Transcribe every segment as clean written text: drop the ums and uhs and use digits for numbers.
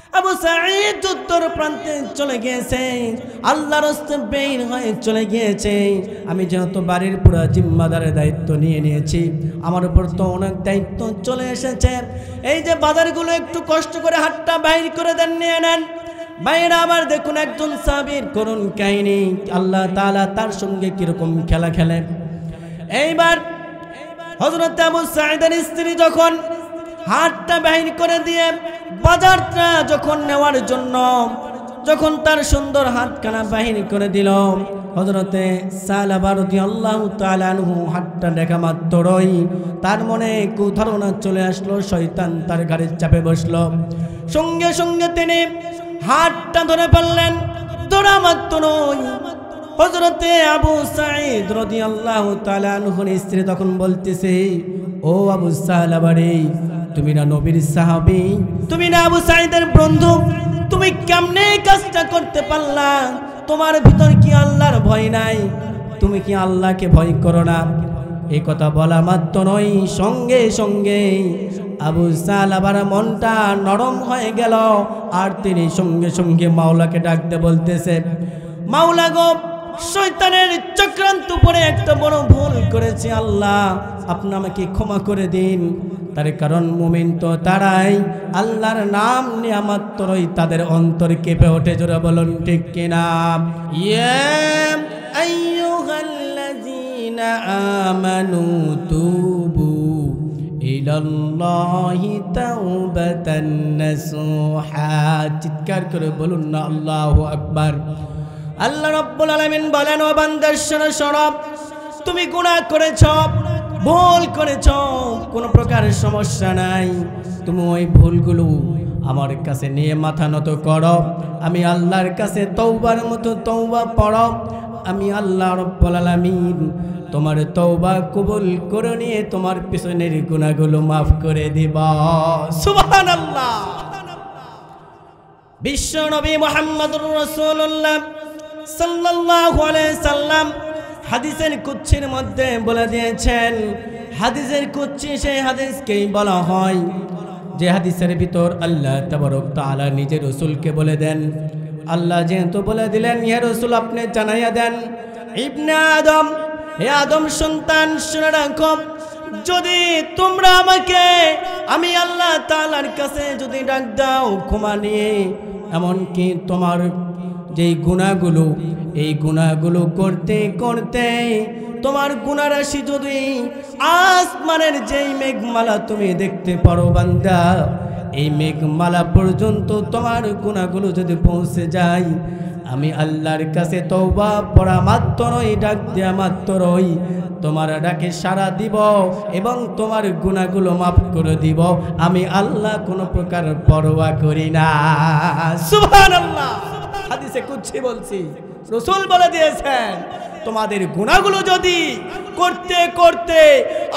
আবু সাঈদ উত্তর প্রান্তে চলে গিয়েছে, আল্লাহর রাস্তায় বের হয়ে চলে গিয়েছে। আমি যেহেতু বাড়ির পুরো জিম্মাদারের দায়িত্ব নিয়ে নিয়েছি, আমার উপর তো অনেক দায়িত্ব চলে এসেছে। এই যে বাজারগুলো একটু কষ্ট করে হাতটা বাইর করে দেন, নিয়ে নেন। বাইরে আবার দেখুন একজন সাহাবীর করুন কাহিনী, আল্লাহ তাআলা তার সঙ্গে কিরকম খেলা খেলেন। এইবার হযরত আবু সাঈদের স্ত্রী যখন হাতটা বাহির করে দিয়ে বাজারটা যখন নেওয়ার জন্য যখন তার সুন্দর হাতখানা বাহির করে দিল, হযরতে সালাবা রাদিয়াল্লাহু তাআলা আনহু হাতটা দেখা মাত্রই তার মনে কুধারণা চলে আসলো, শয়তান তার ঘাড়ে চাপে বসলো। সঙ্গে সঙ্গে তিনি হাতটা ধরে ফেললেন। ধরা মাত্রই হযরতে আবু সাঈদ রাদিয়াল্লাহু তাআলা আনহুর স্ত্রী তখন বলতেছে, ও আবু সালাবা রে, তুমি না নবীর সাহাবী, তুমি না আবু সাঈদের বন্ধু, তুমি কেমনে কাজটা করতে পারলা? তোমার ভিতর কি আল্লাহর ভয় নাই? তুমি কি আল্লাহকে ভয় করো না? এই কথা বলা মাত্রই সঙ্গে সঙ্গে আবু সালাবার মনটা নরম হয়ে গেল, আর তিনি সঙ্গে সঙ্গে মাওলাকে ডাকতে বলতেছে, মাওলা গো, শয়তানের চক্রান্ত পরে একটা বড় ভুল করেছি, আল্লাহ আপনি আমাকে ক্ষমা করে দিন। তার কারণ মুমিন তো তারাই আল্লাহর নাম নেয়া মাত্রই তাদের অন্তর কেঁপে ওঠে। জোরে বলুন ঠিক কিনা? ইয়া আইয়ুহাল্লাযীনা আমানু তুবু ইলাল্লাহি তাওবাতান নাসুহা। চিৎকার করে বলুন না আল্লাহু আকবার। আল্লাহ রাব্বুল আলামিন বলেন, ও বান্দা শোনো, তুমি গুনাহ করেছো, ভুল করেছো, কোনো প্রকার সমস্যা নাই, তুমি ওই ভুলগুলো আমার কাছে নিয়ে মাথা নত করো, আমি আল্লাহর কাছে তওবার মতো তওবা পড়ো, আমি আল্লাহ রাব্বুল আলামিন তোমার তওবা কবুল করে নিয়ে তোমার পিছনের গুনাহগুলো মাফ করে দিব। সুবহানাল্লাহ। বিশ্ব নবী মুহাম্মদুর রাসূলুল্লাহ সাল্লাল্লাহু আলাইহি সাল্লাম হাদিসের কুদসির মধ্যে বলে দিয়েছেন, হাদিসের কুদসি সেই হাদিসকেই বলা হয় যে হাদিসের ভিতর আল্লাহ তাবারক তাআলা নিজের রাসূলকে বলে দেন। আল্লাহ যেহেতু বলে দিলেন, ইয়া রাসূল আপনি জানাইয়া দেন, ইবনে আদম, হে আদম সন্তান, শুনে রাখো, যদি তোমরা আমাকে আমি আল্লাহ তাআলার কাছে যদি ডাক দাও ক্ষমা নিয়ে, এমনকি তোমার যেই গুনাহগুলো, এই গুনাহগুলো করতে করতে তোমার গুনাহ রাশি যদি আসমানের যেই মেঘমালা তুমি দেখতে পারো বান্দা, এই মেঘমালা পর্যন্ত তোমার গুনাহগুলো যদি পৌঁছে যায়, আমি আল্লাহর কাছে তওবা পড়া মাত্রই, ডাক দেয়া মাত্রই তোমার ডাকে সাড়া দিব এবং তোমার গুনাহগুলো মাফ করে দিব। আমি আল্লাহ কোনো প্রকার পরোয়া করি না। সুবহানাল্লাহ। হাদিসে কুদসি বলছি, রাসূল বলে দিয়েছেন, তোমাদের গুনাহগুলো যদি করতে করতে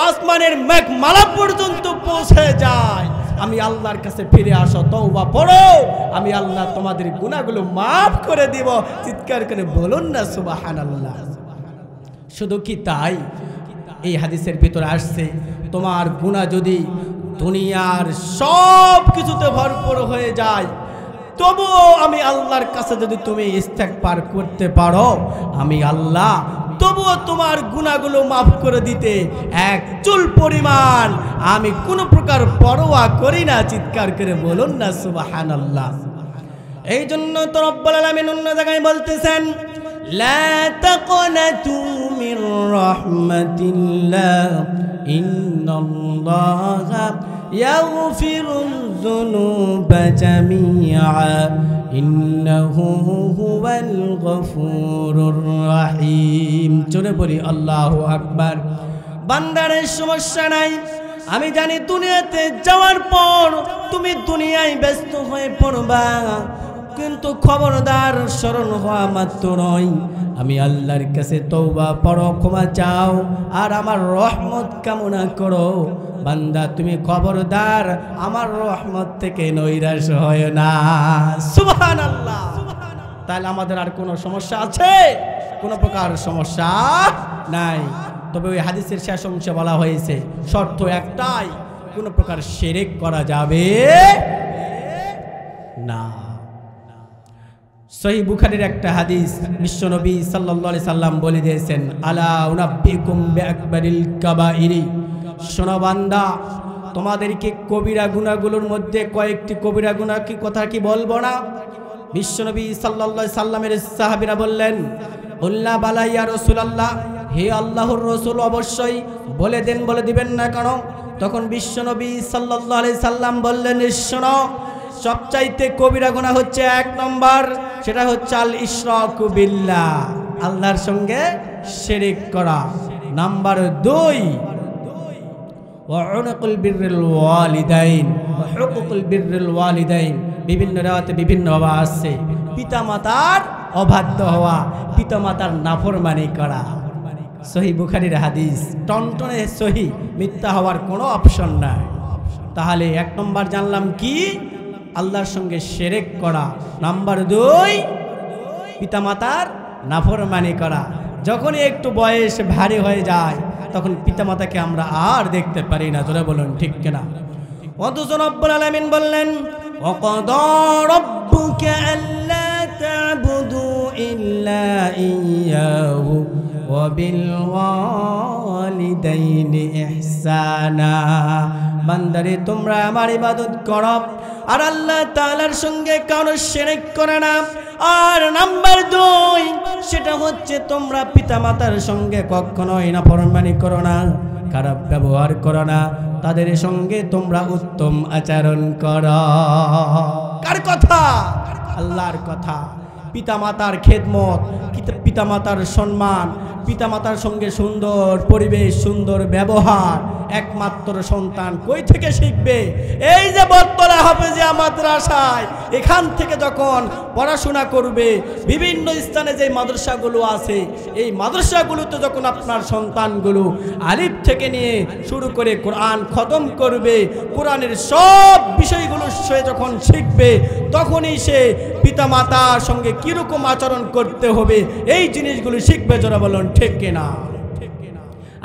আসমানের মেঘমালা পর্যন্ত পৌঁছে যায়, আমি আল্লাহর কাছে ফিরে আসো, তওবা পড়ো, আমি আল্লাহ তোমাদের গুনাহগুলো মাফ করে দিব। চিৎকার করে বলুন না সুবহানাল্লাহ। শুধু কি তাই, এই হাদিসের ভিতরে আসছে, তোমার গুনাহ যদি দুনিয়ার সব কিছুতে ভরপুর হয়ে যায়, তবুও আমি আল্লাহর কাছে যদি তুমি ইস্তেগফার করতে পারো, আমি আল্লাহ তবুও তোমার গুনাহগুলো মাফ করে দিতে এক চুল পরিমাণ আমি কোনো প্রকার পরোয়া করি না। চিৎকার করে বলুন না সুবহানাল্লাহ। এই জন্য তো রব্বুল আলামিন অন্য জায়গায় বলতেছেন, লা তাকনাতু মির রাহমাতিল্লাহ ইন্নাল্লাহা ইয়াগফিরুয যুনুবা জামিআ ইন্নাহু হুয়াল গফুরুর রহিম। চলে বলি আল্লাহু আকবার। বান্দারের সমস্যা নাই, আমি জানি দুনিয়াতে যাওয়ার পর তুমি দুনিয়ায় ব্যস্ত হয়ে পড়বা, কিন্তু খবরদার স্মরণ হওয়া মাত্রই আমি আল্লাহর কাছে তওবা পড়ো, ক্ষমা চাও, আর আমার রহমত কামনা করো। বান্দা তুমি খবরদার আমার রহমত থেকে নৈরাশ হয় না। সুবহানাল্লাহ। তাহলে আমাদের আর কোনো সমস্যা আছে? কোনো প্রকার সমস্যা নাই। তবে ওই হাদিসের শেষ অংশে বলা হয়েছে, শর্ত একটাই, কোনো প্রকার শিরক করা যাবে না। সহিহ বুখারীর একটা হাদিস, বিশ্বনবী সাল্লাল্লাহু আলাইহি সাল্লাম বলে দিয়েছেন, আলা উনাব্বিকুম বিআকবারিল কাবাইরি, শোনো বান্দা, তোমাদেরকে কবিরা গুনাহগুলোর মধ্যে কয়েকটি কবিরা গুনাহ কি কথা কি বলবো না? বিশ্বনবী সাল্লাল্লাহু আলাইহি সাল্লামের সাহাবীরা বললেন, উল্লা বালা ইয়া রাসূলুল্লাহ, হে আল্লাহর রাসূল, অবশ্যই বলে দেন, বলে দিবেন না কেন? তখন বিশ্বনবী সাল্লাল্লাহু আলাইহি সাল্লাম বললেন, শোনো, সবচাইতে কবিরা গুনাহ হচ্ছে 1 নম্বর, সেটা হচ্ছে আল ইশরাকু বিল্লাহ, আল্লাহর সঙ্গে শিরক করা। নাম্বার 2 ওয়া উনকুল বিররিল ওয়ালিদাইন ওয়া হুকুকুল বিররিল ওয়ালিদাইন, বিভিন্ন রাতে বিভিন্ন ভাবে আছে, পিতামাতার অবাধ্য হওয়া, পিতামাতার নাফরমানি করা। সহিহ বুখারীর হাদিস, টনটনে সহিহ, মিথ্যা হওয়ার কোনো অপশন নাই। তাহলে 1 নম্বর জানলাম কি? আল্লাহর সঙ্গে শিরক করা। নাম্বার 2 পিতামাতার নাফরমানি করা। যখনই একটু বয়স ভারী হয়ে যায় তখন পিতামাতাকে আমরা আর দেখতে পারি না। জোরে বলুন ঠিক কিনা? অথচ রব্বুল আলামিন বললেন, ওয়াকাদা রাব্বুকা আল্লা তা'বুদু ইল্লা ইয়্যাহু ওয়া বিল ওয়ালিদাইনি ইহসানা, বান্দারে তোমরা আমার ইবাদত করো আর আল্লাহ তাআলার সঙ্গে কারো শিরক করে না। আর নাম্বার 2 সেটা হচ্ছে তোমরা পিতামাতার সঙ্গে কখনোই নাফরমানি করো না, খারাপ ব্যবহার করো না, তাদের সঙ্গে তোমরা উত্তম আচরণ করো। কার কথা? আল্লাহর কথা। পিতামাতার খেদমত, পিতামাতার সম্মান, পিতামাতার সঙ্গে সুন্দর পরিবেশ, সুন্দর ব্যবহার একমাত্র সন্তান কই থেকে শিখবে? এই যে বটতলা হাফেজিয়া মাদ্রাসায়, এখান থেকে যখন পড়াশোনা করবে, বিভিন্ন স্থানে যে মাদ্রাসাগুলো আছে, এই মাদ্রাসাগুলোতে যখন আপনার সন্তানগুলো আলিফ থেকে নিয়ে শুরু করে কোরআন খতম করবে, কোরআনের সব বিষয়গুলো সে যখন শিখবে, তখনই সে পিতামাতার সঙ্গে কীরকম আচরণ করতে হবে এই জিনিসগুলো শিখবে। যারা বলুন ঠিক কিনা?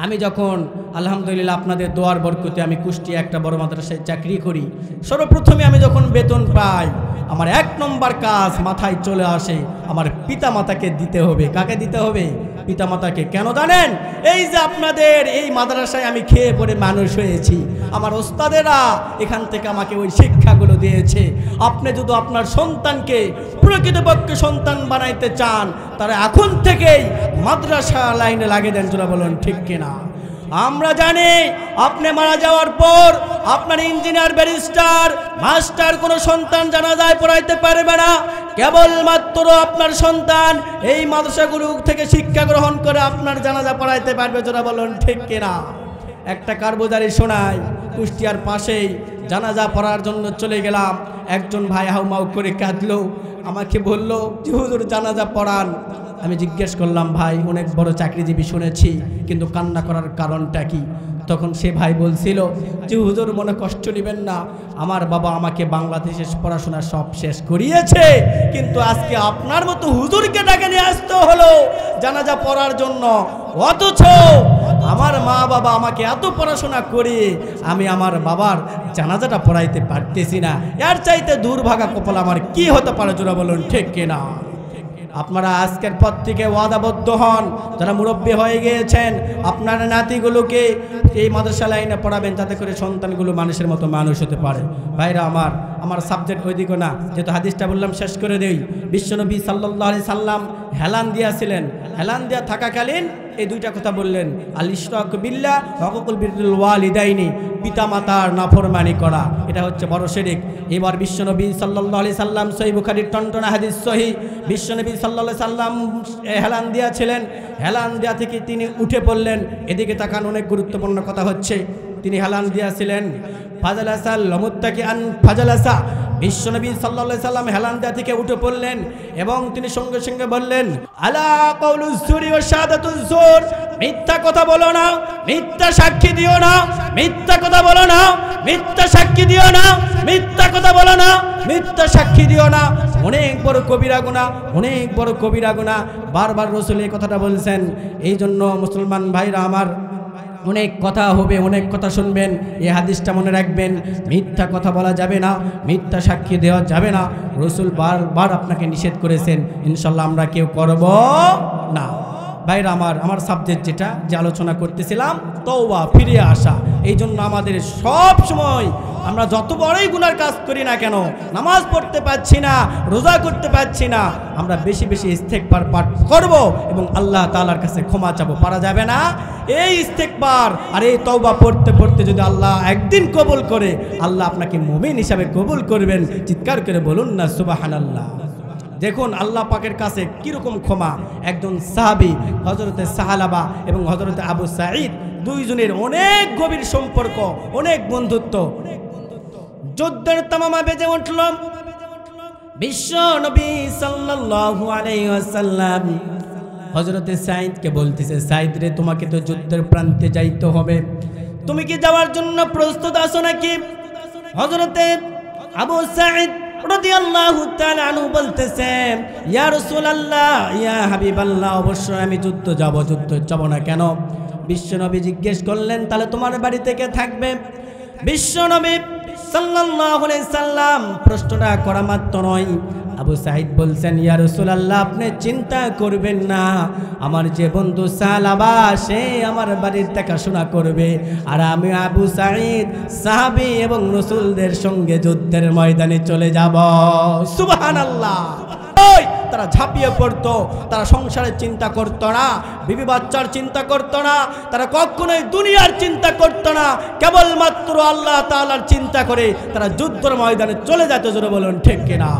আমি যখন আলহামদুলিল্লাহ আপনাদের দোয়ার বরকতে আমি কুষ্টিয়া একটা বড় মাদ্রাসায় চাকরি করি, সর্বপ্রথমে আমি যখন বেতন পাই, আমার 1 নম্বর কাজ মাথায় চলে আসে, আমার পিতামাতাকে দিতে হবে। কাকে দিতে হবে? পিতামাতাকে। কেন জানেন? এই যে আপনাদের এই মাদ্রাসায় আমি খেয়ে পড়ে মানুষ হয়েছি, আমার ওস্তাদেরা এখান থেকে আমাকে ওই শিক্ষাগুলো দিয়েছে। আপনি যদি আপনার সন্তানকে প্রকৃতপক্ষে সন্তান বানাইতে চান, তারা এখন থেকেই মাদ্রাসা লাইনে লাগিয়ে দেন। যারা বলুন ঠিক কিনা? আমরা জানি আপনি মারা যাওয়ার পর আপনার ইঞ্জিনিয়ার, ব্যারিস্টার, মাস্টার কোনো সন্তান জানাজায় পড়াইতে পারবে না। কেবলমাত্র আপনার সন্তান এই মাদ্রাসাগুলো থেকে শিক্ষা গ্রহণ করে আপনার জানাজা পড়াইতে পারবে। যারা বলুন ঠিক কিনা? একটা কারবাজারি শোনায়, কুষ্টিয়ার পাশেই জানাজা পড়ার জন্য চলে গেলাম, একজন ভাই হাউমাউ করে কাঁদলো, আমাকে বলল যে হুজুর জানাজা পড়ান। আমি জিজ্ঞেস করলাম, ভাই অনেক বড় চাকরিজীবী শুনেছি, কিন্তু কান্না করার কারণটা কি? তখন সে ভাই বলছিল যে হুজুর মনে কষ্ট নেবেন না, আমার বাবা আমাকে বাংলাদেশে পড়াশোনা সব শেষ করিয়েছে, কিন্তু আজকে আপনার মতো হুজুরকে ডাকে নিয়ে আসতে হলো জানাজা পড়ার জন্য, অথচ আমার মা বাবা আমাকে এত পড়াশোনা করে আমি আমার বাবার জানাজাটা পড়াইতে পারতেছি না। এর চাইতে দুর্ভাগা কপাল আমার কি হতে পারে? জোরা বলুন ঠিক কিনা? আপনারা আজকের পর থেকে ওয়াদাবদ্ধ হন, যারা মুরব্বী হয়ে গিয়েছেন, আপনার নাতিগুলোকে এই মাদ্রাসা লাইনে পড়াবেন, যাতে করে সন্তানগুলো মানুষের মতো মানুষ হতে পারে। ভাইরা আমার সাবজেক্ট ওইদিকে না, যেহেতু হাদিসটা বললাম শেষ করে দেই। বিশ্বনবী সাল্লাল্লাহু আলাইহি সাল্লাম হেলান দিয়েছিলেন, হেলান দেওয়া থাকাকালীন এই 2টা কথা বললেন, আল ইশরাকু বিল্লাহ ওয়া হুকুকুল বিররিল ওয়ালিদাইনি, পিতামাতার নাফরমানি করা, এটা হচ্ছে বড় শিরক। এবার বিশ্বনবী সাল্লাল্লাহু আলাইহি সাল্লাম, সহিহ বুখারীর টনটনা হাদিস সহিহ, বিশ্বনবী সাল্লাল্লাহু আলাইহি সাল্লাম হেলান দিয়েছিলেন, হেলান দেওয়া থেকে তিনি উঠে পড়লেন। এদিকে তাকান, অনেক গুরুত্বপূর্ণ কথা হচ্ছে। তিনি হেলান দিয়েছিলেন, ফাজালাসা লমুত্তাকিআন ফাজালাসা, বিশ্বনবী সাল্লাল্লাহু আলাইহি সাল্লাম হেলান দেওয়া থেকে উঠে পড়লেন এবং তিনি সঙ্গে সঙ্গে বললেন, আলা কাউলুজ জুরি ওয়া শাহাদাতুজ জুর, মিথ্যা কথা বলো না, মিথ্যা সাক্ষী দিও না, মিথ্যা কথা বলো না, মিথ্যা সাক্ষী দিও না, মিথ্যা কথা বলো না, মিথ্যা সাক্ষী দিও না। অনেক বড় কবিরা গুনাহ, অনেক বড় কবিরা গুনাহ। বারবার রাসূল এই কথাটা বলছেন। এই জন্য মুসলমান ভাইরা আমার, অনেক কথা হবে, অনেক কথা শুনবেন। এই হাদিসটা মনে রাখবেন, মিথ্যা কথা বলা যাবে না, মিথ্যা সাক্ষী দেওয়া যাবে না। রসুল বারবার আপনাকে নিষেধ করেছেন, ইনশাল্লাহ আমরা কেউ করব না। ভাইরা আমার সাবজেক্ট যেটা যে আলোচনা করতেছিলাম, তওবা, ফিরে আসা। এই জন্য আমাদের সব সময় আমরা যত বড়ই গুনার কাজ করি না কেন, নামাজ পড়তে পারছি না, রোজা করতে পারছি না, আমরা বেশি বেশি ইস্তেগফার পাঠ করব এবং আল্লাহ তাআলার কাছে ক্ষমা চাবো। পারা যাবে না? এই ইস্তেগফার আর এই তওবা পড়তে পড়তে যদি আল্লাহ একদিন কবুল করে, আল্লাহ আপনাকে মুমিন হিসাবে কবুল করবেন। চিৎকার করে বলুন না সুবহানাল্লাহ। দেখুন আল্লাহ পাকের কাছে কিরকম ক্ষমা। একজন সাহাবী হযরতে সাহালাবা এবং হযরতে আবু সাঈদ, দুইজনের অনেক গভীর সম্পর্ক, অনেক বন্ধুত্ব। যুদ্ধের তামামা বেজে উঠল। বিশ্ব নবী সাল্লাল্লাহু আলাইহি ওয়াসাল্লাম হযরতে সাঈদকে বলতেছে, সাঈদ রে, তোমাকে তো যুদ্ধের প্রান্তে যাইতে হবে, তুমি কি যাওয়ার জন্য প্রস্তুত আছো নাকি? হযরতে আবু সাঈদ রাদিয়াল্লাহু তাআলা আনহু বলতেছে, ইয়া রাসূলুল্লাহ, ইয়া হাবিবাল্লাহ, অবশ্যই আমি যুদ্ধ যাব না কেন? বিশ্বনবী জিজ্ঞেস করলেন, তাহলে তোমার বাড়ি থেকে থাকবে? বিশ্বনবী সাল্লাল্লাহু আলাইহি সাল্লাম প্রশ্নটা করা মাত্র নয়, আবু সাঈদ বলছেন, ইয়া রাসূলুল্লাহ, আপনি চিন্তা করবেন না, আমার যে বন্ধু সালাবা সে আমার বাড়ির দেখাশোনা করবে, আর আমি আবু সাঈদ সাহাবী এবং রাসূলদের সঙ্গে যুদ্ধের ময়দানে চলে যাব। সুবহানাল্লাহ। তারা ঝাঁপিয়ে পড়তো, তারা সংসারের চিন্তা করতো না, বিবি বাচ্চার চিন্তা করতো না, তারা কখনোই দুনিয়ার চিন্তা করতো না, কেবলমাত্র আল্লাহ তাআলার চিন্তা করে তারা যুদ্ধের ময়দানে চলে যেত। জোরে বলুন ঠিক কিনা?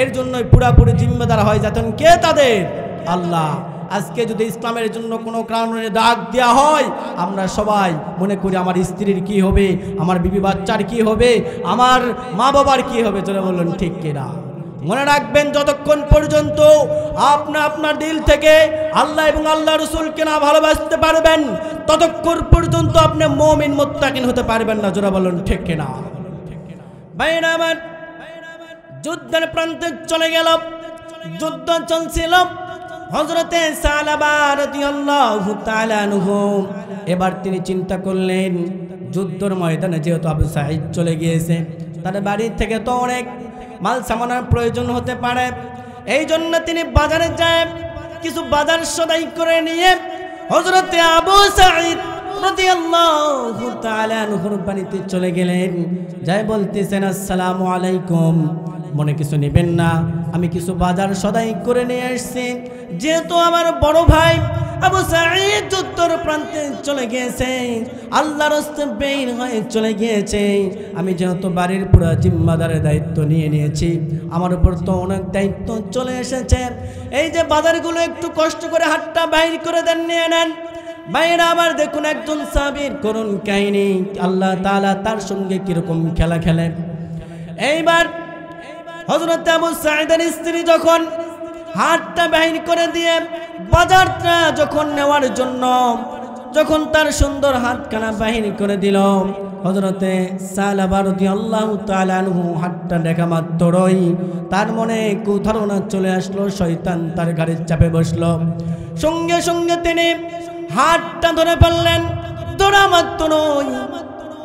এর জন্যই পুরাপুরি জিম্মেদার হয়ে যেতেন কে? তাদের আল্লাহ। আজকে যদি ইসলামের জন্য কোনো কারণে ডাক দেওয়া হয়, আমরা সবাই মনে করি আমার স্ত্রীর কি হবে, আমার বিবি বাচ্চার কি হবে, আমার মা বাবার কি হবে। জোরে বলুন ঠিক কিনা? মনে রাখবেন, যতক্ষণ পর্যন্ত আপনি আপনার দিল থেকে আল্লাহ এবং আল্লাহ রাসূলকে না ভালোবাসতে পারবেন, ততক্ষণ পর্যন্ত আপনি মুমিন মুত্তাকিন হতে পারবেন না। জোরে বলুন ঠিক কিনা? ভাইরা আমার, যুদ্ধের প্রান্তে চলে গেল। যুদ্ধ চলছিল। হযরতে সালাবা রাদিয়াল্লাহু তাআলা আনহু এবার তিনি চিন্তা করলেন, যুদ্ধের ময়দানে যেহেতু আবু সাঈদ চলে গিয়েছে, তার বাড়ি থেকে তো অনেক মাল সামানের প্রয়োজন হতে পারে, এই জন্য তিনি বাজারে যায়, কিছু বাজার সদাই করে নিয়ে হযরতে আবু সাঈদ রাদিয়াল্লাহু তাআলা আনহুর বাড়িতে চলে গেলেন। যাই বলতেছেন, আসসালামু আলাইকুম, মনে কিছু নেবেন না, আমি কিছু বাজার সদাই করে নিয়ে আসছি। যেহেতু আমার বড় ভাই আবু সাঈদ যুদ্ধের প্রান্তে চলে গিয়েছে, আল্লাহর রাস্তায় বের হয়ে চলে গিয়েছে, আমি যেহেতু বাড়ির পুরো জিম্মাদারের দায়িত্ব নিয়ে নিয়েছি, আমার উপর তো অনেক দায়িত্ব চলে এসেছে, এই যে বাজারগুলো একটু কষ্ট করে হাতটা বাইর করে দেন, নিয়ে নেন। ভাইরা আমার, দেখুন একজন সাহাবীর করুণ কাহিনী, আল্লাহ তাআলা তার সঙ্গে কিরকম খেলা খেলেন। এইবার হযরত আবু সাঈদের স্ত্রী যখন হাতটা বাহির করে দিয়ে বাজারটা যখন নেওয়ার জন্য যখন তার সুন্দর হাতখানা বাহির করে দিল, হযরতে সালাবা রাদিয়াল্লাহু তাআলা আনহু হাতটা দেখা মাত্রই তার মনে কুধারণা চলে আসলো, শয়তান তার ঘাড়ে চাপে বসলো। সঙ্গে সঙ্গে তিনি হাতটা ধরে ফেললেন। ধরা মাত্রই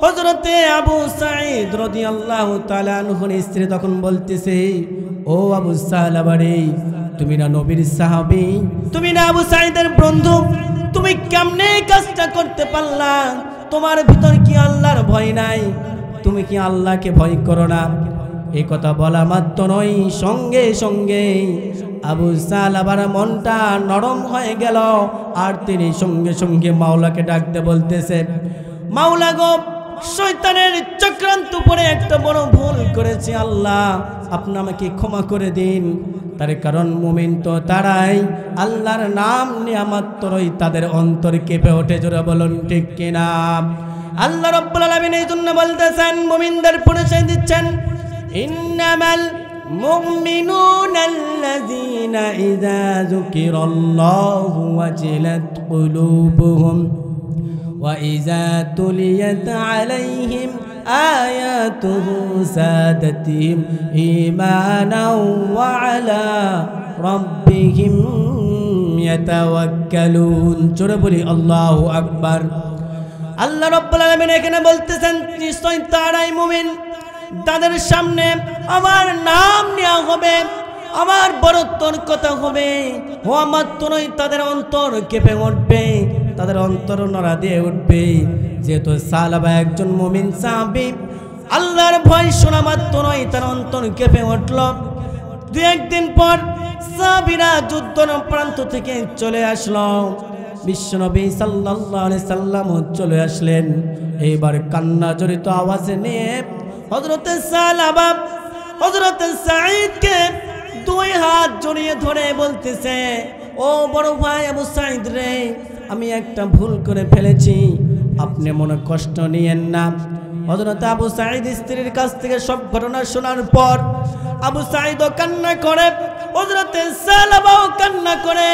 হযরতে আবু সাঈদ রাদিয়াল্লাহু তাআলা আনহুর স্ত্রী তখন বলতেছে, ও আবু সালাবা রে, তুমি না নবীর সাহাবী, তুমি না আবু সাঈদের বন্ধু, তুমি কেমনে কাজটা করতে পারলা? তোমার ভিতর কি আল্লাহর ভয় নাই? তুমি কি আল্লাহকে ভয় করো না? এই কথা বলা মাত্রই সঙ্গে সঙ্গে আবু সালাবার মনটা নরম হয়ে গেল, আর তিনি সঙ্গে সঙ্গে মাওলাকে ডাকতে বলতেছে, মাওলা গো, শয়তানের চক্রান্ত পরে একটা বড় ভুল করেছি, আল্লাহ আপনি আমাকে ক্ষমা করে দিন। তার কারণ মুমিন তো তারাই আল্লাহর নাম নেয়া মাত্রই তাদের অন্তর কেঁপে ওঠে। জোরে বলুন ঠিক কিনা? আল্লাহ রাব্বুল আলামিন এই জন্য বলতেছেন, মুমিনদের পরিচয় দিচ্ছেন, ইন্নামাল মুমিনুনা আল্লাযীনা ইযা যুকিরাল্লাহু ওয়াজিলাত কুলুবুহুম وَإِذَا تُلِيَتْ عَلَيْهِمْ آيَاتُهُ زَادَتْهُمْ إِيمَانًا وَعَلَى رَبِّهِمْ يَتَوَكَّلُونَ। জোরে বলি আল্লাহু আকবার। আল্লাহ রাব্বুল আলামিন এখানে বলতেছেন নিশ্চয় তারাই মুমিন, তাদের সামনে আমার নাম নেওয়া হবে, আমার বড়ত্বর কথা হবে, ও আমার তোরই তাদের অন্তর কেঁপে উঠবে, তাদের অন্তর নড়া দিয়ে উঠবে। যেহেতু সালাবা একজন মুমিন সাহাবী, আল্লাহর ভয় শোনা মাত্রই তার অন্তর কেঁপে উঠল। দু একদিন পর সাহাবীরা যুদ্ধের প্রান্ত থেকে চলে আসলো, বিশ্বনবী সাল্লাল্লাহু আলাইহি সাল্লাম চলে আসলেন। এইবার কান্না জড়িত আওয়াজে নিয়ে হযরতে সালাবা হযরতে সাঈদকে দুই হাত জড়িয়ে ধরে বলতেছে, ও বড় ভাই আবু সাঈদ রে, আমি একটা ভুল করে ফেলেছি, আপনি মনে কষ্ট নিয়েন না। হযরত আবু সাঈদ স্ত্রীর কাছ থেকে সব ঘটনা শোনার পর আবু সাঈদও কান্না করে, হযরতে সালাবাও কান্না করে,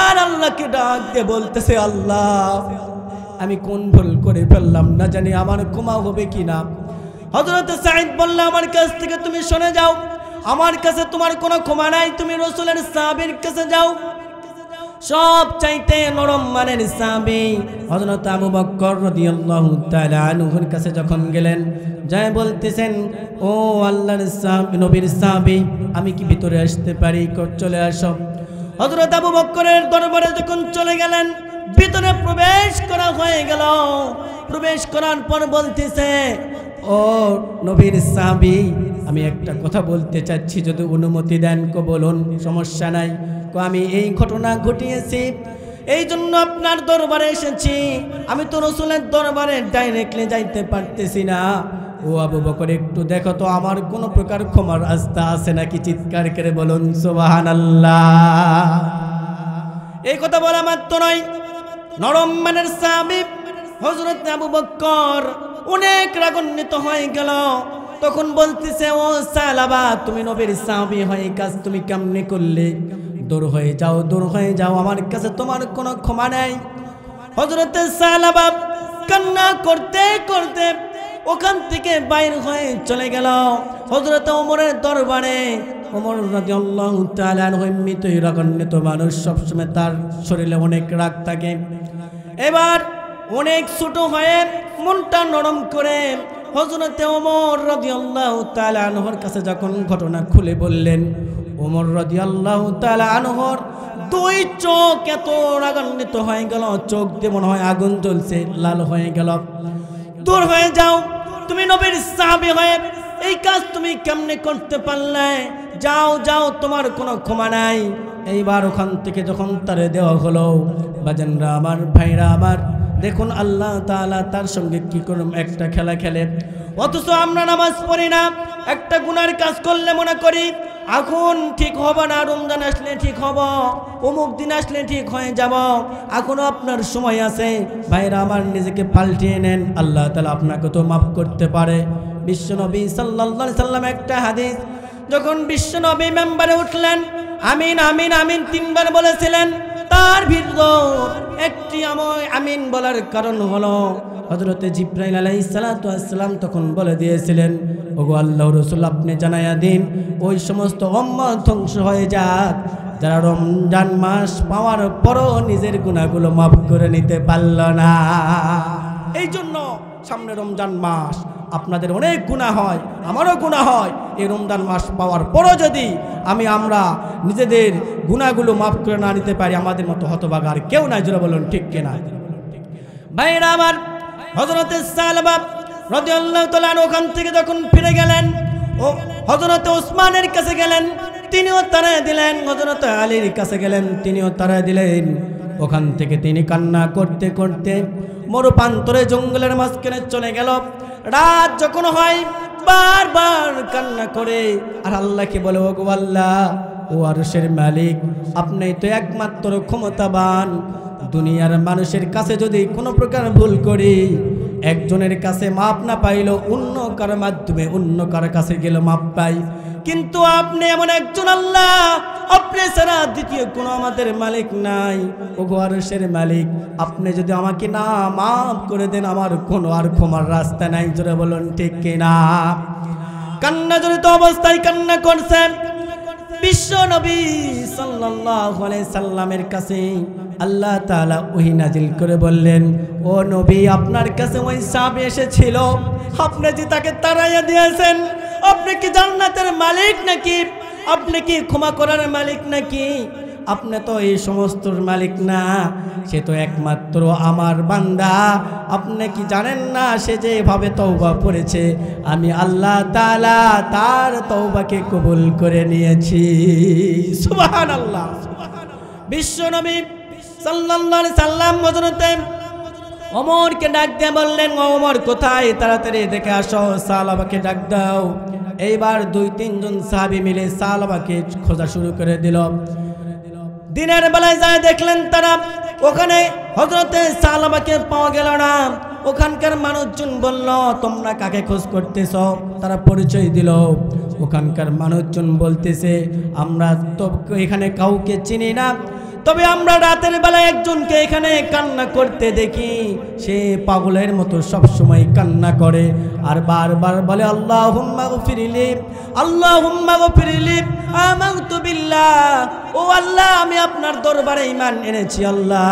আর আল্লাহকে ডাক দিয়ে বলতেছে, আল্লাহ আমি কোন ভুল করে ফেললাম, না জানি আমার ক্ষমা হবে কিনা। হযরত সাঈদ বলল, আমার কাছ থেকে তুমি সরে যাও, আমার কাছে তোমার কোনো ক্ষমা নাই, তুমি রাসূলের সাহাবীর কাছে যাও। সব চাইতে নরম মানের সাহাবী হযরত আবু বকর রাদিয়াল্লাহু তাআলা আনহুর কাছে যখন গেলেন, যায় বলতেছেন, ও আল্লাহর সাহাবী, নবীর সাহাবী, আমি কি ভিতরে আসতে পারি? চলে আসো। হযরত আবু বকরের দরবারে যখন চলে গেলেন, ভিতরে প্রবেশ করা হয়ে গেল। প্রবেশ করার পর বলতেছে, ও নবীর সাহাবী, আমি একটা কথা বলতে চাচ্ছি, যদি অনুমতি দেন কো বলুন। সমস্যা নাই, কো আমি এই ঘটনা ঘটিয়েছি, এই জন্য আপনার দরবারে এসেছি, আমি তো রাসূলের দরবারে ডাইরেক্টলি যাইতে পারতেছি না। ও আবু বকর, একটু দেখো তো আমার কোনো প্রকার ক্ষমার রাস্তা আছে নাকি? চিৎকার করে বলুন সুবহানাল্লাহ। এই কথা বলা মাত্র নয়, নরম মানের সাহাবী হযরত আবু বকর অনেক রাগান্বিত হয়ে গেল। তখন বলতেছে, ও সালাবা, তুমি নবীর সাহাবী হয়ে কাজ তুমি কেমনে করলে? দূর হয়ে যাও, দূর হয়ে যাও, আমার কাছে তোমার কোনো ক্ষমা নাই। হযরত সালাবা কান্না করতে করতে ওখান থেকে বাইর হয়ে চলে গেল হযরত ওমরের দরবারে। ওমর রাদিয়াল্লাহু তাআলা আনহু এমনিতেই রাগান্বিত মানুষ, সবসময় তার শরীরে অনেক রাগ থাকে। এবার অনেক ছোট হয়ে মনটা নরম করে হযরত ওমর রাদিয়াল্লাহু তাআলা আনহুর কাছে যখন ঘটনা খুলে বললেন, ওমর রাদিয়াল্লাহু তাআলা আনহুর দুই চোখ এত রাগান্বিত হয়ে গেল, চোখ দিয়ে মনে হয় আগুন জ্বলছে, লাল হয়ে গেল। দূর হয়ে যাও, তুমি নবীর সাহাবী হয়ে এই কাজ তুমি কেমনে করতে পারলে? যাও যাও, তোমার কোনো ক্ষমা নাই। এইবার ওখান থেকে যখন তারে দেওয়া হলো, বাজানরা আমার, ভাইরা আমার, দেখুন আল্লাহ তাআলা তার সঙ্গে কি করুন একটা খেলা খেলে। অথচ আমরা নামাজ পড়ি না, একটা গুনার কাজ করলে মনে করি এখন ঠিক হবে না, রমজান আসলে ঠিক হব, অমুক দিন আসলে ঠিক হয়ে যাব, এখনো আপনার সময় আছে। ভাইরা আমার, নিজেকে পাল্টিয়ে নেন, আল্লাহ তাআলা আপনাকে তো মাফ করতে পারে। বিশ্বনবী সাল্লাল্লাহু আলাইহি সাল্লাম একটা হাদিস, যখন বিশ্বনবী মেম্বারে উঠলেন, আমিন আমিন আমিন তিনবার বলেছিলেন, তার ভিতর একটি আমিন বলার কারণ হলো হযরতে জিবরাইল আলাইহিস সালাতু ওয়াস সালাম তখন বলে দিয়েছিলেন, ওগো আল্লাহর রাসূল, আপনি জানায়া দিন ওই সমস্ত উম্মত ধ্বংস হয়ে যাক যারা রমজান মাস পাওয়ার পরও নিজের গুনাহগুলো মাফ করে নিতে পারল না। এই জন্য সামনে রমজান মাস, আপনাদের অনেক গুনাহ হয়, আমারও গুনাহ হয়। এই রমজান মাস পাওয়ার পরও যদি আমরা নিজেদের গুনাহগুলো মাফ করে না নিতে পারি, আমাদের মতো হতভাগা আর কেউ নাই। জোরে বলুন ঠিক কিনা? ভাইরা আমার, হযরতে সালাবা রাদিয়াল্লাহু তাআলা ওখান থেকে যখন ফিরে গেলেন, ও হযরতে ওসমানের কাছে গেলেন, তিনিও তাড়ায় দিলেন। হযরতে আলীর কাছে গেলেন, তিনিও তাড়ায় দিলেন। ওখান থেকে তিনি কান্না করতে করতে মরুপান্তরে জঙ্গলের মাঝখানে চলে গেল। রাত যখন হয় বারবার কান্না করে আর আল্লাহকে বলে, ওগো আল্লাহ, ও আরশের মালিক, আপনি তো একমাত্র ক্ষমতাবান। দুনিয়ার মানুষের কাছে যদি কোনো প্রকার ভুল করি, একজনের কাছে মাপ না পাইল, অন্য কারো মাধ্যমে অন্য কারো কাছে গেলে মাপ পাই, কিন্তু আপনি এমন একজন আল্লাহ, আপনি ছাড়া দ্বিতীয় কোনো আমাদের মালিক নাই। ওগো আরশের মালিক, আপনি যদি আমাকে না মাফ করে দেন, আমার কোনো আর ক্ষমার রাস্তা নাই। জোরে বলুন ঠিক কিনা? কান্না জড়িত অবস্থায় কান্না করছেন। বিশ্ব নবী সাল্লাল্লাহু আলাইহি সাল্লামের কাছে আল্লাহ তাআলা ওহী নাজিল করে বললেন, ও নবী, আপনার কাছে ওই সাহাবী এসেছিল, আপনি যে তাকে তাড়াইয়া দিয়েছেন, আপনি কি জান্নাতের মালিক নাকি? আপনি কি ক্ষমা করার মালিক নাকি? আপনি তো এই সমস্তর মালিক না, সে তো একমাত্র আমার বান্দা। আপনি কি জানেন না সে যেভাবে তওবা করেছে, আমি আল্লাহ তাআলা তার তওবাকে কবুল করে নিয়েছি। সুবহানাল্লাহ। বিশ্বনবী সাল্লাল্লাহু আলাইহি সাল্লাম হযরতে ওমরকে ডাক দিয়ে বললেন, ও ওমর, কোথায়? তাড়াতাড়ি দেখে আসো, সাহাবাকে ডাক দাও। এইবার 2-3 জন সাহাবী মিলে সাহাবাকে খোঁজা শুরু করে দিল। দিনের বেলায় যায় দেখলেন তারা ওখানে হযরতে সাহাবাকে পাওয়া গেল না। ওখানকার মানুষজন বলল, তোমরা কাকে খোঁজ করতেছ? তারা পরিচয় দিল। ওখানকার মানুষজন বলতেছে, আমরা তো এখানে কাউকে চিনি না, তবে আমরা রাতের বেলায় একজনকে এখানে কান্না করতে দেখি। সে পাগলের মতো সব সময় কান্না করে আর বারবার বলে, আল্লাহুম্মা গফিরলি, আল্লাহুম্মা গফিরলি, আমানতু বিল্লাহ। ও আল্লাহ, আমি আপনার দরবারে ঈমান এনেছি আল্লাহ,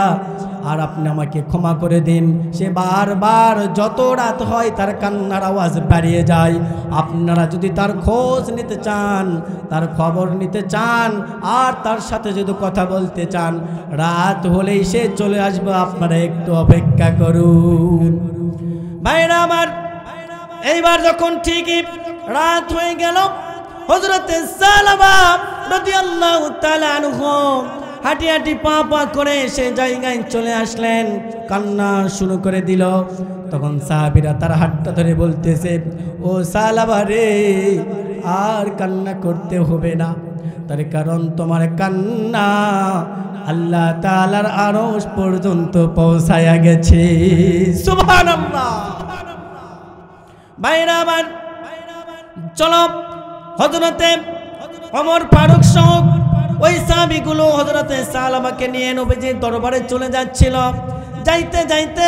আর আপনি আমাকে ক্ষমা করে দিন। সে বারবার যত রাত হয় তার কান্নার আওয়াজ বাড়িয়ে যায়। আপনারা যদি তার খোঁজ নিতে চান, তার খবর নিতে চান, আর তার সাথে যদি কথা বলতে চান, রাত হলেই সে চলে আসবে, আপনারা একটু অপেক্ষা করুন। ভাইরা আমার, এইবার যখন ঠিকই রাত হয়ে গেল, হযরতে সালাবা রাদিয়াল্লাহু তাআলা আনহু হাঁটি হাঁটি পা পা করে সে জায়গায় চলে আসলেন, কান্না শুরু করে দিল। তখন সাহাবীরা তার হাতটা ধরে বলতেছে, ও সালাবা রে, আর কান্না করতে হবে না, তার কারণ তোমার কান্না আল্লাহ তাআলার আরশ পর্যন্ত পৌঁছায়া গেছে। সুবহানাল্লাহ। ভাইরা আমার, চলো হযরতে ওমর ফারুক সহ ওই সাহাবীগুলো হযরতে সালাবাকে নিয়ে নবীজির দরবারে চলে যাচ্ছিল। যাইতে যাইতে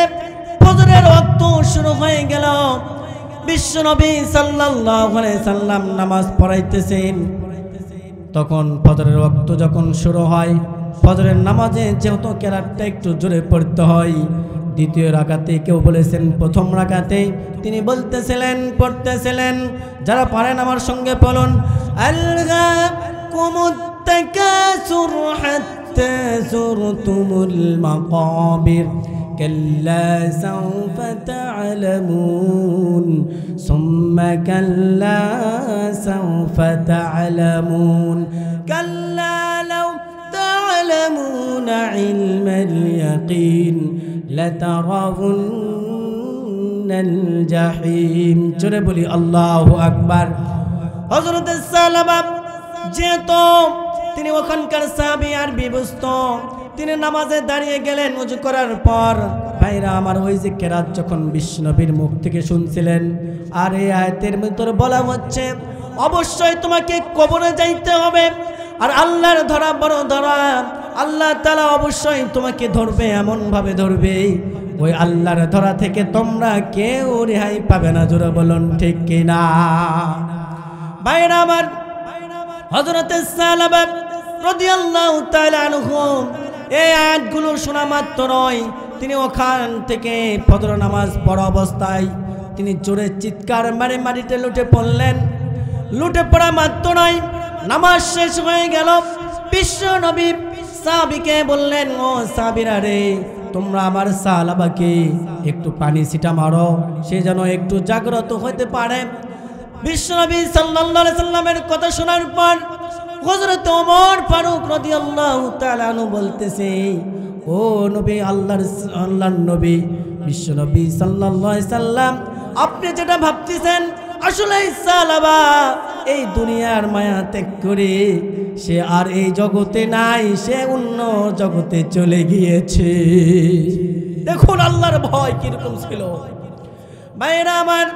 ফজরের ওয়াক্ত শুরু হয়ে গেল। বিশ্বনবী সাল্লাল্লাহু আলাইহি সাল্লাম নামাজ পড়াইতেছেন। তখন ফজরের ওয়াক্ত যখন শুরু হয়, ফজরের নামাজে যেহেতু কেরাতটা একটু জোরে পড়তে হয়, দ্বিতীয় রাকাতে কেউ বলেছেন প্রথম রাকাতে, তিনি বলতেছিলেন, পড়তেছিলেন, যারা পারেন আমার সঙ্গে পড়ুন, আলহাকুমুত তাকাসুর হাত্তা যুরতুমুল মাকাবির কাল্লা সাওফা তা'লামুন সুম্মা কাল্লা সাওফা তা'লামুন কাল্লা লাউ তা'লামুনা ইলমাল ইয়াকিন লাতারাউন্নাল জাহিম। জোরে বলি আল্লাহু আকবার। হযরত সালাবা যেহেতু তিনি ওখানকার সাহাবী আর বিবস্ত, তিনি নামাজে দাঁড়িয়ে গেলেন ওযু করার পর। ভাইরা আমার, ওই যে কেরাত যখন বিশ্বনবীর মুখ থেকে শুনছিলেন, আর এই আয়াতের ভিতর বলা হচ্ছে অবশ্যই তোমাকে কবরে যাইতে হবে, আর আল্লাহর ধরা বড় ধরা, আল্লাহ তাআলা অবশ্যই তোমাকে ধরবে, এমন ভাবে ধরবে, ওই আল্লাহর ধরা থেকে তোমরা কেউ রেহাই পাবে না। জোরে বলুন ঠিক কিনা? ভাইরা আমার, হযরতে সালাবা রাদিয়াল্লাহু তাআলা আনহু এই আয়াতগুলো শোনা মাত্র নয়, তিনি ওখান থেকে ফজর নামাজ পড়া অবস্থায় তিনি জোরে চিৎকার মারে মাটিতে লুটে পড়লেন। লুটে পড়া মাত্র নয়, নামাজ শেষ হয়ে গেল। বিশ্ব নবী সাহাবীকে বললেন, ও সাহাবীরা রে, তোমরা আমার সালাবাকে একটু পানি ছিটা মারো, সে যেন একটু জাগ্রত হতে পারে। বিশ্বনবী সাল্লাল্লাহু আলাইহি সাল্লামের কথা শোনার পর হযরত ওমর ফারুক রাদিয়াল্লাহু তাআলা আনহু বলতেছে, ও নবী, আল্লাহর নবী, বিশ্বনবী সাল্লাল্লাহু আলাইহি সাল্লাম, আপনি যেটা ভাবতেছেন আসলে সালাবা এই দুনিয়ার মায়া ত্যাগ করে সে আর এই জগতে নাই, সে অন্য জগতে চলে গিয়েছে। দেখুন আল্লাহর ভয় কিরকম ছিল। ভাইরা আমার,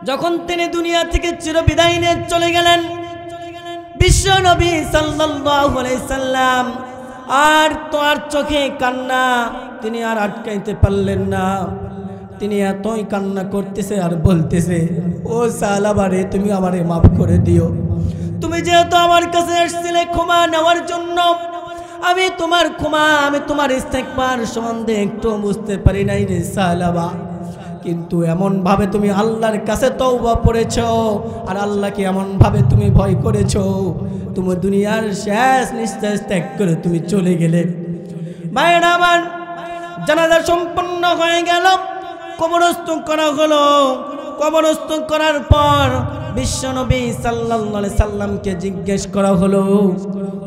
যখন তিনি দুনিয়া থেকে চিরবিদায় নিয়ে চলে গেলেন, বিশ্ব নবী সাল্লাল্লাহু আলাইহি সাল্লাম আর তো আর চোখে কান্না তিনি আর আটকাইতে পারলেন না। তিনি এতই কান্না করতেছে আর বলতেছে, ও সালাবা রে, তুমি আমারে মাফ করে দিও, তুমি যেহেতু আমার কাছে এসেছিলে ক্ষমা নেওয়ার জন্য, আমি তোমার ক্ষমা, আমি তোমার ইস্তেগফার সম্বন্ধে একটু বুঝতে পারি নাই রে সালাবা। কিন্তু এমন ভাবে তুমি আল্লাহর কাছে তওবা করেছো, আর আল্লাহকে এমন ভাবে তুমি ভয় করেছো, তুমি দুনিয়ার শেষ নিঃশ্বাস ত্যাগ করে তুমি চলে গেলে। ভাইরা আমার, জানাজা সম্পন্ন হয়ে গেল, কবরস্থ করা হলো। কবরস্থ করার পর বিশ্বনবী সাল্লাল্লাহু আলাইহি সাল্লামকে জিজ্ঞেস করা হলো,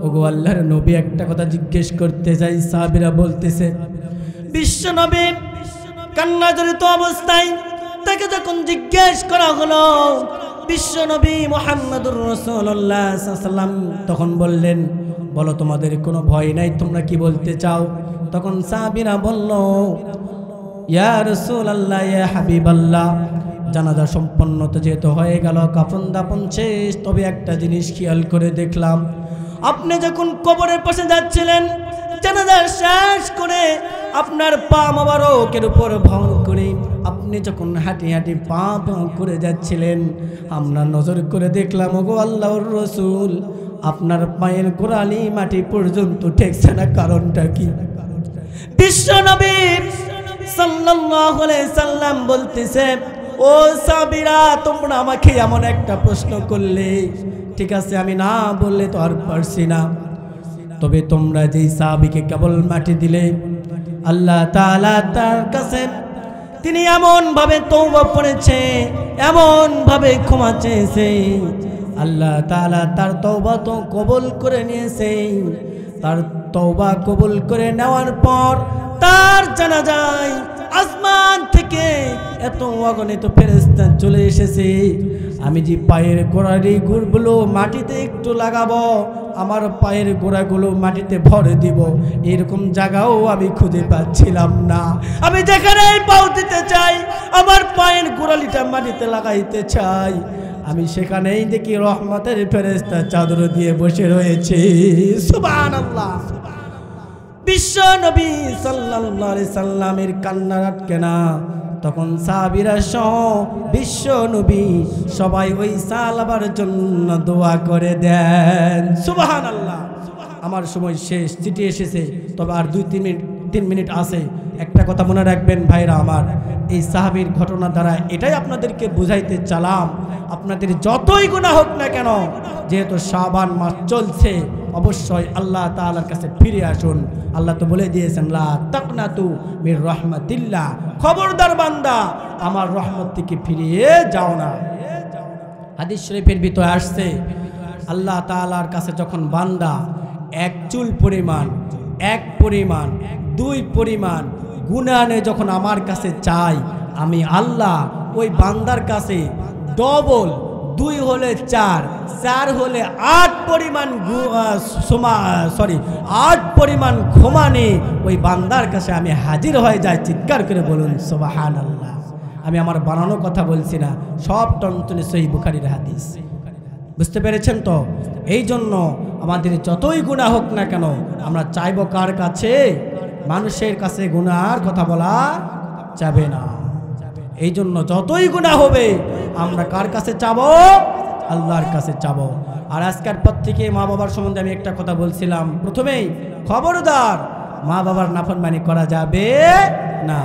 ওগো আল্লাহর নবী, একটা কথা জিজ্ঞেস করতে চাই। সাহাবীরা বলতেছে, বিশ্বনবী কান্নাজড়িত অবস্থায় তাকে যখন জিজ্ঞেস করা হলো, বিশ্বনবী মুহাম্মদুর রাসূলুল্লাহ সাল্লাল্লাহু আলাইহি সাল্লাম তখন বললেন, বলো তোমাদের কোনো ভয় নাই, তোমরা কি বলতে চাও? তখন সাহাবীরা বলল, ইয়া রাসূলুল্লাহ, ইয়া হাবিবাল্লাহ, জানাজা সম্পন্ন তো যেহেতু হয়ে গেল, কাফন দাফন শেষ, তবে একটা জিনিস খেয়াল করে দেখলাম, আপনি যখন কবরের পাশে যাচ্ছিলেন, জানাজা শেষ করে আপনার পা মোবারকের উপর ভর করে আপনি যখন হাঁটি হাঁটি পা করে যাচ্ছিলেন, আমরা নজর করে দেখলাম, ওগো আল্লাহর রাসূল, আপনার পায়ের গোড়ালি মাটি পর্যন্ত ঠেকছে না, কারণটা কি? বিশ্বনবী সাল্লাল্লাহু আলাইহি সাল্লাম বলতেছে, ও সাহাবীরা, তোমরা আমাকে এমন একটা প্রশ্ন করলে, ঠিক আছে আমি না বললে তো আর পারছি না, তবে তোমরা যেই সাহাবীকে কেবল মাটি দিলে, আল্লাহ তাআলা তার কাছে তিনি এমন ভাবে তওবা করেছে, এমন ভাবে ক্ষমা চেয়েছে, আল্লাহ তাআলা তার তওবা তো কবুল করে নিয়েছে। তার তওবা কবুল করে নেওয়ার পর তার জানাজায় আসমান থেকে এত অগণিত ফেরেশতা চলে এসেছে। আমি যে পায়ের গোড়ালি গুড়গুলো মাটিতে একটু লাগাবো, আমার পায়ের গোড়াগুলো মাটিতে ভরে দিব, এরকম জায়গাও আমি খুঁজে পাচ্ছিলাম না। আমি যেখানেই পাও দিতে চাই, আমার পায়ের গোড়ালিটা মাটিতে লাগাইতে চাই, আমি সেখানেই দেখি রহমতের ফেরেশতা চাদর দিয়ে বসে রয়েছে। সুবহানাল্লাহ। বিশ্ব নবী সাল্লাল্লাহু আলাইহি সাল্লামের কান্না আটকে না, তখন সাহাবীরা সহ বিশ্ব নবী সবাই ওই সাহাবার জন্য দোয়া করে দেন। সুবহানাল্লাহ। আমার সময় শেষ, চিঠি এসেছে, তবে আর 2-3 মিনিট আছে। একটা কথা মনে রাখবেন ভাইরা আমার, এই সাহাবীর ঘটনা দ্বারা এটাই আপনাদেরকে বুঝাইতে চালাম, আপনাদের যতই গুনাহ হোক না কেন, যেহেতু শাবান মাস চলছে, অবশ্যই আল্লাহ তাআলার কাছে ফিরে আসুন। আল্লাহ তো বলে দিয়েছেন, লা তাকনাতু মির রাহমাতিল্লাহ, খবরদার বান্দা, আমার রহমত থেকে ফিরিয়ে যাও না। হাদিস শরীফের ভিতরে আসছে, আল্লাহ তাআলার কাছে যখন বান্দা এক চুল পরিমাণ, 1 পরিমাণ, 2 পরিমাণ গুনাহ নিয়ে যখন আমার কাছে চাই, আমি আল্লাহ ওই বান্দার কাছে ডবল, 2 হলে 4, 4 হলে 8 পরিমাণ 8 পরিমাণ ক্ষমা নিয়ে ওই বান্দার কাছে আমি হাজির হয়ে যাই। চিৎকার করে বলুন সুবহানাল্লাহ। আমি আমার বানানো কথা বলছি না, সব টনটনে সহিহ বুখারীর হাদিস। বুঝতে পেরেছেন তো? এই জন্য আমাদের যতই গুনাহ হোক না কেন, আমরা চাইব কার কাছে? মানুষের কাছে গুনাহর কথা বলা যাবে না। এই জন্য যতই গুনাহ হবে আমরা কার কাছে চাবো? আল্লাহর কাছে চাবো। আর আজকের পর থেকে মা বাবার সম্বন্ধে আমি একটা কথা বলছিলাম প্রথমেই, খবরদার মা বাবার নাফরমানি করা যাবে না।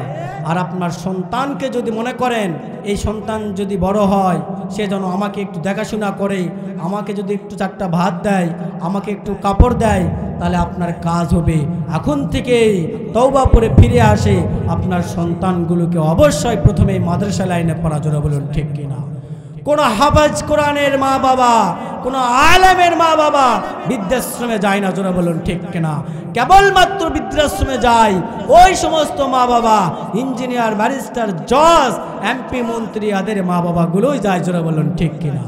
আর আপনার সন্তানকে যদি মনে করেন এই সন্তান যদি বড় হয়, সে যেন আমাকে একটু দেখাশোনা করে, আমাকে যদি একটু 4টা ভাত দেয়, আমাকে একটু কাপড় দেয়, তাহলে আপনার কাজ হবে এখন থেকেই তওবা করে ফিরে আসে আপনার সন্তানগুলোকে অবশ্যই প্রথমে মাদ্রাসা লাইনে পড়া জোড়া। বলুন ঠিক কিনা? কোনো হাফেজ কোরআনের মা বাবা, কোনো আলেমের মা বাবা বৃদ্ধাশ্রমে যায় না, জোড়া বলুন ঠিক কিনা? কেবলমাত্র বৃদ্ধাশ্রমে যায় ওই সমস্ত মা বাবা, ইঞ্জিনিয়ার, ব্যারিস্টার, জজ, এমপি, মন্ত্রী, এদের মা বাবাগুলোই যায়, জোড়া বলুন ঠিক কিনা?